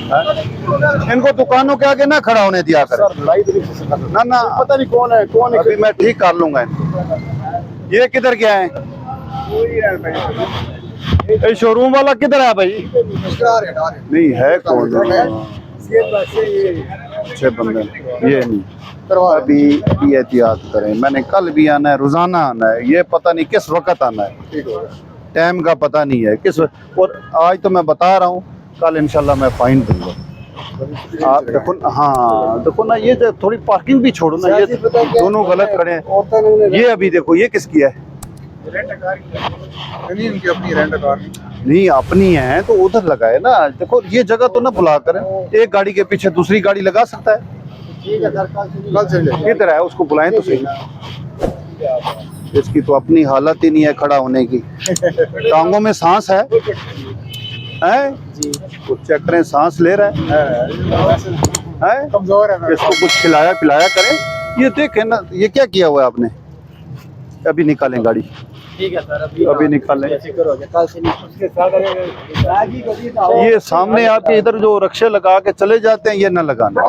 इनको दुकानों के आगे ना खड़ा होने दिया कर। ना ना पता नहीं कौन है अभी मैं ठीक कर लूंगा इनको। ये किधर गया है? ये शोरूम वाला किधर है भाई? नहीं है कौन? अच्छे बंदे ये नहीं। अभी एहतियात करें, मैंने कल भी आना है, रोजाना आना है, ये पता नहीं किस वक्त आना है, टाइम का पता नहीं है किस। और आज तो मैं बता रहा हूँ, कल इंशाल्लाह मैं फाइन दूंगा। आप देखो, हाँ देखो ना, ये जो थोड़ी पार्किंग भी छोड़ो ना, ये दोनों गलत खड़े हैं। ये अभी देखो ये किसकी है? नहीं अपनी है तो उधर लगाए ना। देखो ये जगह तो ना बुला कर, एक गाड़ी के पीछे दूसरी गाड़ी लगा सकता है। किधर है उसको बुलाएं तो सही। इसकी तो अपनी हालत ही नहीं है खड़ा होने की। टांगों में सांस है कुछ चेक करें, सांस ले रहा है कमजोर है। इसको कुछ खिलाया पिलाया करें। ये देखें ना, ये क्या किया हुआ है आपने? अभी निकालें गाड़ी। ठीक है सर, अभी निकालें। कल से ये सामने आपके इधर जो रक्षे लगा के चले जाते हैं, ये न लगाना।